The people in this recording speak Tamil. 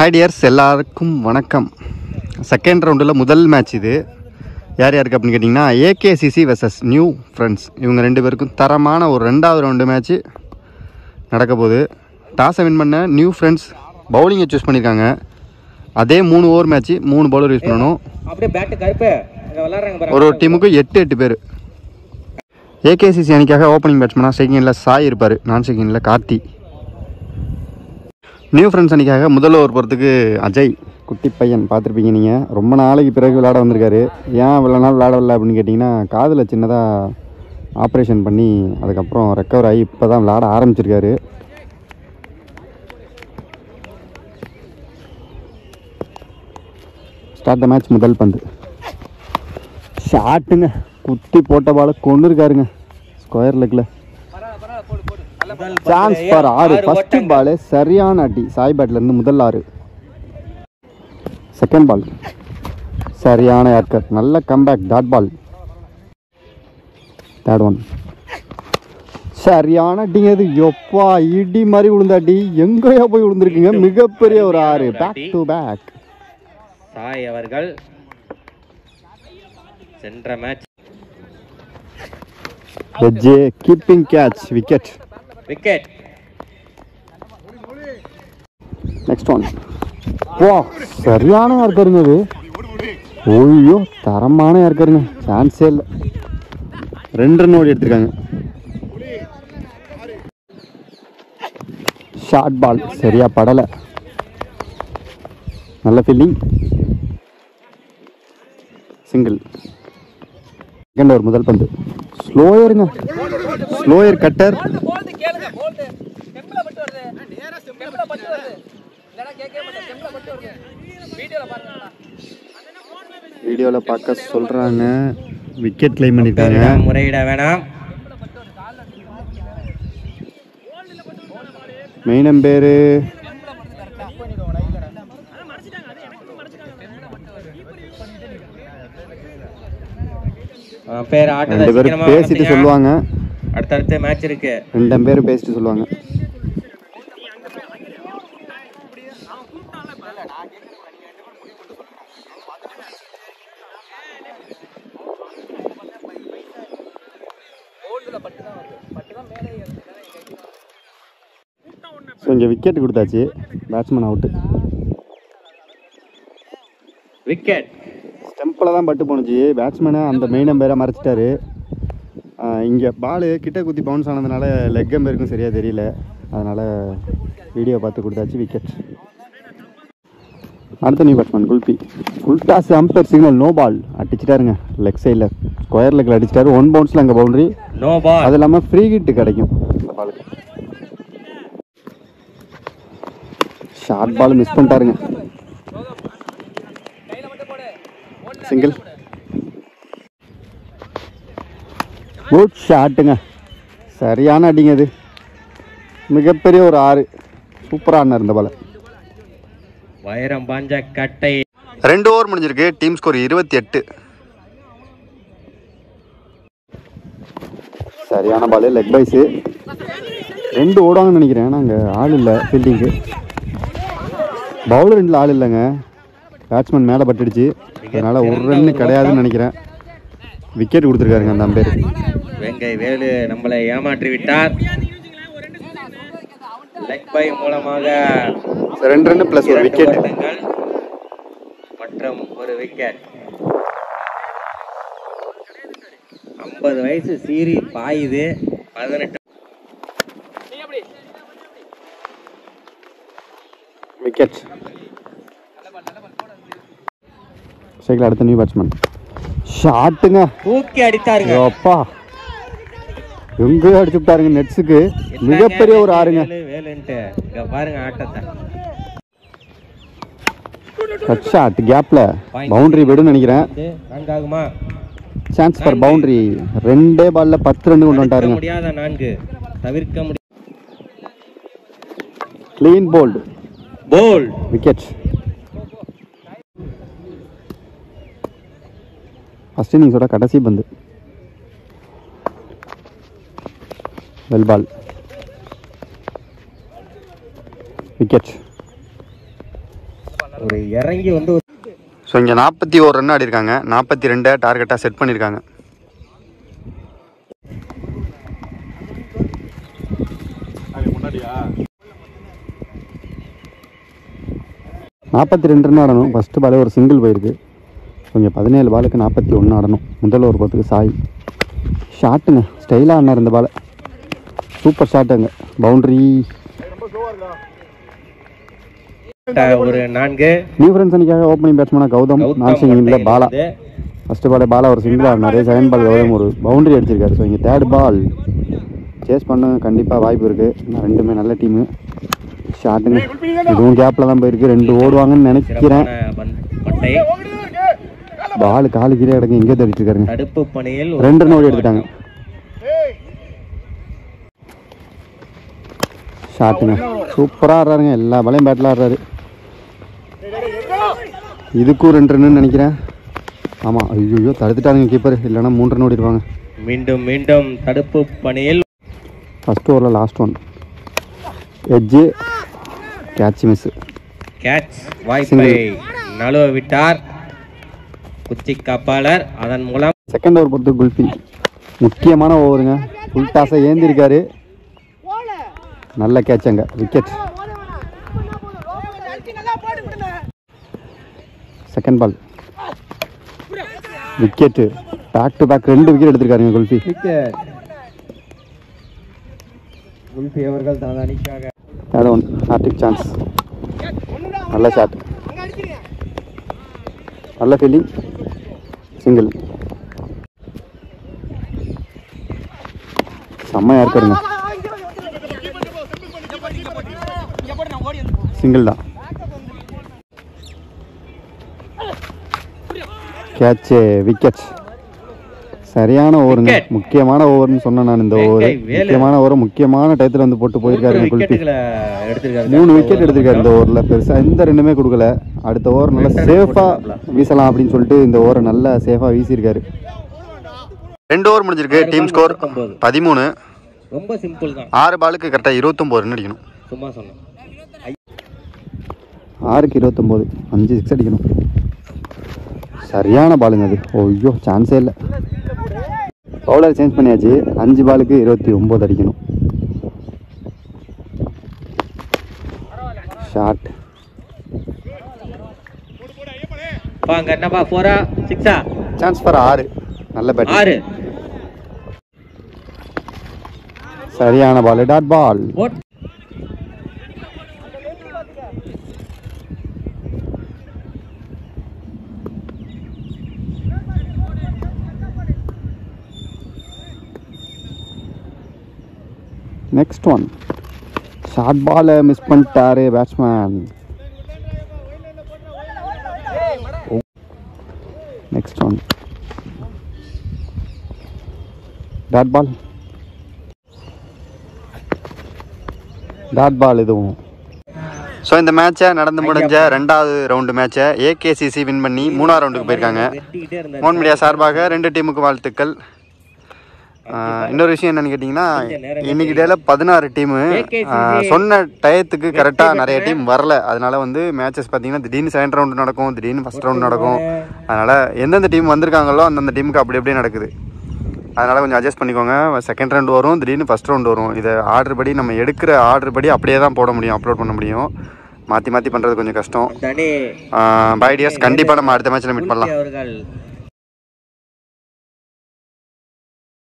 ஹாய் டியர்ஸ், எல்லாருக்கும் வணக்கம். செகண்ட் ரவுண்டில் முதல் மேட்ச் இது. யார் யாருக்கு அப்படின்னு கேட்டிங்கன்னா ஏகேசிசி வெர்சஸ் நியூ ஃப்ரெண்ட்ஸ். இவங்க ரெண்டு பேருக்கும் தரமான ஒரு ரெண்டாவது ரவுண்டு மேட்ச்சு நடக்க போகுது. டாஸை வின் பண்ண நியூ ஃப்ரெண்ட்ஸ் பவுலிங்கை சூஸ் பண்ணியிருக்காங்க. அதே 3 ஓவர் மேட்ச்சு 3 பவுலர் யூஸ் பண்ணணும். ஒரு டீமுக்கு 8 பேர். ஏகேசிசி அணிக்காக ஓப்பனிங் பேட்ஸ்மேனாக செகண்டில் சாய் இருப்பார், நான் செகண்டில் கார்த்தி. நியூ ஃப்ரெண்ட்ஸ் அணிக்காக முதல் ஓவர் போகிறதுக்கு அஜய், குட்டி பையன் பார்த்துருப்பீங்க நீங்கள். ரொம்ப நாளைக்கு பிறகு விளையாட வந்திருக்காரு. ஏன் இவ்வளோ நாள் விளையாடவில்லை அப்படின்னு கேட்டிங்கன்னா, காதில் சின்னதாக ஆப்ரேஷன் பண்ணி அதுக்கப்புறம் ரெக்கவர் ஆகி இப்போ தான் விளையாட ஆரம்பிச்சிருக்காரு. Start the match. முதல் பந்து ஷாட்டுங்க, குத்தி போட்ட பாலை கொண்டு இருக்காருங்க ஸ்கொயர் லெக்கில். Chance for 6. ஃபர்ஸ்ட் பால் சரியான அடி சாய் பேட்லேருந்து. முதல் 6. செகண்ட் பால் சரியான ஏர்கட், நல்ல comeback dot ball. Third one சரியான அடிங்கிறது. எப்பா இடி மாதிரி விழுந்த அடி, எங்கேயோ போய் விழுந்துருக்குங்க. மிகப்பெரிய ஒரு 6. Back to back. சாய் அவர்கள் சென்ற மேட்ச் வெஜ்ஜே keeping catch, wicket. Next one. வா, சரியான யாருக்காருங்க அது. ஓய்யோ, தரமான யாருக்காருங்க, சான்ஸே இல்லை. 2 ரன் ஓடி எடுத்திருக்காங்க. ஷார்ட் பால் சரியா படலை. நல்ல ஃபீல்டிங். சிங்கிள். செகண்ட் ஓவர் முதல் பந்து ஸ்லோயருங்க, ஸ்லோயர் கட்டர். வீடியோவில் பார்க்க சொல்கிறாங்க. விக்கெட் கிளைம் பண்ணிட்டாங்க. முறையிட வேணாம். மெயின் அம்பேரு ரெண்டு பேரும் பேசிட்டு சொல்லுவாங்க. அடுத்தடுத்த மேட்ச் இருக்கு. 2 பேரும் பேசிட்டு சொல்லுவாங்க. ஸோ இங்கே விக்கெட் கொடுத்தாச்சு. Batsman out. விக்கெட் ஸ்டெம்பில் தான் பட்டு போணுச்சு. பேட்ஸ்மேனை அந்த மெயின் அம்பையரை மறைச்சிட்டாரு. இங்கே பால் கிட்ட குத்தி பவுன்ஸ் ஆனதுனால லெக் அம்பையருக்கும் சரியாக தெரியல. அதனால் வீடியோ பார்த்து கொடுத்தாச்சு. விக்கெட். அடுத்த நியூ பேட்ஸ்மேன் குல்பி. குல்டாஸ் அம்பையர் சிக்னல் நோ பால் அடிச்சிட்டாருங்க. லெக் சைடில் ஸ்கொயர் லெக்கில் அடிச்சிட்டாரு. 1 பவுன்ஸில் அங்கே பவுண்டரி. No ball. அது இல்லாமல் ஃப்ரீ ஹிட் கிடைக்கும் இந்த பாலுக்கு. ஷார்ட் பால் மிஸ் பண்ணிட்டாருங்க. சிங்கிள். குட் ஷாட்டுங்க, சரியான அடிங்க. அது மிகப்பெரிய ஒரு 6. சூப்பராக இருந்த பால். வைரம் பாஞ்ச கட்டை. 2 ஓவர் முடிஞ்சிருக்கு. Team score 28. சரியான பால், லெக் பைஸு. 2 ஓடுவாங்கன்னு நினைக்கிறேன். ஏன்னா அங்கே ஆள் இல்லை ஃபீல்டிங்கு. பவுலர் 2 ஆள் இல்லைங்க. பேட்ஸ்மேன் மேலே பட்டுடுச்சு. அதனால் ஒரு ரன்னு கிடையாதுன்னு நினைக்கிறேன். விக்கெட் கொடுத்துருக்காருங்க அந்த அம்பேர். வெங்கை வேலு நம்மளை ஏமாற்றி விட்டார். லெக் பை மூலமாக 2 ரன் ப்ளஸ் ஒரு விக்கெட் மற்றும் ஒரு விக்கெட். 50 வயசு சீரி பாயுது. 18 விக்கெட். சைக்கிள். அடுத்த நியூ பேட்ஸ்மேன் ஷாட்டுங்க, தூக்கி அடித்தாருங்க. அப்பா எங்கேயோ அடிச்சு விட்டாருங்க நெட்ஸுக்கு. மிகப்பெரிய ஒரு 6ங்க. வேலுன்ட்டு இங்க பாருங்க ஆட்டத்தை. கட் ஷாட், கேப்ல பவுண்டரி விடுன்னு நினைக்கிறேன். நான்காகுமா? Chance for boundary. 2 பால்ல 10 ரன் கொண்டு வந்துட்டாருங்க. முடியாத 4 தவிர்க்க முடியும். Clean bowled. போல். விக்கெட். ஃபர்ஸ்ட் இன்னிங்ஸோட கடைசி பந்து. Well ball. விக்கெட். ஒரு இறங்கி வந்து ஸோ இங்கே 41 ரன் ஆடி இருக்காங்க. 42 டார்கெட்டாக செட் பண்ணியிருக்காங்க. முன்னாடியா 42 ரன் ஆடணும். ஃபஸ்ட்டு பாலே ஒரு சிங்கிள் போயிருக்கு. கொஞ்சம் 17 பாலுக்கு 41 ஆடணும். முதல் ஒரு பத்துக்கு சாய் ஷாட்டுங்க. ஸ்டைலாக ஆடினார் இந்த பாலை. சூப்பர் ஷாட்டுங்க. பவுண்ட்ரி. ஒரு 4. நியூ ஃப்ரெண்ட்ஸ் அன்றைக்காக ஓப்பனிங் பேட்ஸ்மேனாக கௌதம், நான் சிங்கில் பாலா. ஃபஸ்ட்டு பாலே பாலா ஒரு சிங்கிள் ஆடினார். செகண்ட் பால் கௌதம் ஒரு பவுண்டரி அடிச்சிருக்காரு. ஸோ இங்கே தேர்ட் பால் சேஸ் பண்ண கண்டிப்பாக வாய்ப்பு இருக்குது. ரெண்டுமே நல்ல டீமு. ஷாட்டுங்க. இதுவும் கேப்பில் தான் போயிருக்கு. 2 ஓடுவாங்கன்னு நினைக்கிறேன். பால் காலு கீழே கிடக்கு. எங்கே தடிட்டு இருக்காருங்க. தடுப்பு பணியில் 2 ரன் ஓடி எடுத்துட்டாங்க. ஷாட்டுங்க. சூப்பராக ஆடுறாருங்க. எல்லா பாலையும் பேட்டில் ஆடுறாரு. இதுக்கும் 2 ரன்னு நினைக்கிறேன். ஆமாம். ஐயோ தடுத்துட்டாருங்க கீப்பர். இல்லைன்னா 3 ரன் ஓடிடுவாங்க. மீண்டும் மீண்டும் தடுப்பு பணியில். ஃபஸ்ட் ஓவரில் last one edge catch miss. Catch வாய்ப்பை நழுவ விட்டார் குச்சி காப்பாளர். அதன் மூலம் செகண்ட் ஓவர் பொறுத்து குல்பி முக்கியமான ஓவருங்க. ஃபுல் டாஸை ஏந்திருக்காரு. நல்ல கேட்ச் அங்கே. Wicket. Second ball wicket. Back to back 2 wicket எடுத்திருக்காருங்க குல்பி. விக்கெட். குல்பி அவர்கள் தனது அணிக்காக தேர்ட் ஒன் ஹார்டிக் சான்ஸ். நல்ல ஷாட். நல்ல ஃபீல்டிங். சிங்கிள். செம்மையாக இருக்காருங்க. சிங்கிள் தான். கேட்ச். விக்கெட். சரியான ஓவருங்க. முக்கியமான ஓவர்னு சொன்னேன் நான். இந்த ஓவர் முக்கியமான ஓவர். முக்கியமான டயத்தில் வந்து போட்டு போயிருக்காருங்க குல்பி. 3 விக்கெட் எடுத்திருக்காரு இந்த ஓவரில். பெருசாக எந்த ரெண்டுமே கொடுக்கல. அடுத்த ஓவர் நல்லா சேஃபாக வீசலாம் அப்படின்னு சொல்லிட்டு இந்த ஓவரை நல்லா சேஃபாக வீசியிருக்காரு. 2 ஓவர் முடிஞ்சிருக்கு. Team score 13. ரொம்ப சிம்பிள் தான். 6 பாலுக்கு கரெக்டாக 29 ரன் அடிக்கணும். சும்மா சொன்னேன். 6க்கு 29. 5 6 அடிக்கணும். சரியான பாலுங்க அது. ஐயோ சான்ஸே இல்லை. பவுலர் சேஞ்ச் பண்ணியாச்சு. 5 பாலுக்கு 29 அடிக்கணும். ஷாட். வாங்க என்னப்பா 4 6 சான்ஸ் ஃபார் 6. நல்ல பேட். 6. சரியான ball. Dot ball. Next one short பாலை மிஸ் பண்ணிட்டாரு batsman. Next one dot ball. Dot ball இதுவும். ஸோ இந்த மேட்சை நடந்து முடிஞ்ச 2வது ரவுண்டு மேட்சை ஏகேசிசி வின் பண்ணி 3ஆவது ரவுண்டுக்கு போயிருக்காங்க. மோன் மீடியா சார்பாக 2 டீமுக்கு வாழ்த்துக்கள். இன்னொரு விஷயம் என்னன்னு கேட்டிங்கன்னா, இன்னைக்கு டேல 16 டீமு. சொன்ன டயத்துக்கு கரெக்டாக நிறைய டீம் வரல. அதனால வந்து மேட்சஸ் பார்த்தீங்கன்னா திடீர்னு செகண்ட் ரவுண்டு நடக்கும், திடீர்னு ஃபஸ்ட் ரவுண்டு நடக்கும். அதனால் எந்தெந்த டீம் வந்திருக்காங்களோ அந்தந்த டீமுக்கு அப்படி அப்படியே நடக்குது. அதனால் கொஞ்சம் அட்ஜஸ்ட் பண்ணிக்கோங்க. செகண்ட் ரவுண்டு வரும், திடீர்னு ஃபஸ்ட் ரவுண்டு வரும். இதை ஆர்டர் படி நம்ம எடுக்கிற ஆர்டர் படி அப்படியே தான் போட முடியும், அப்லோட் பண்ண முடியும். மாற்றி மாற்றி பண்ணுறது கொஞ்சம் கஷ்டம். Bye dears. கண்டிப்பாக நம்ம அடுத்த மேட்ச்சில் மீட் பண்ணலாம்.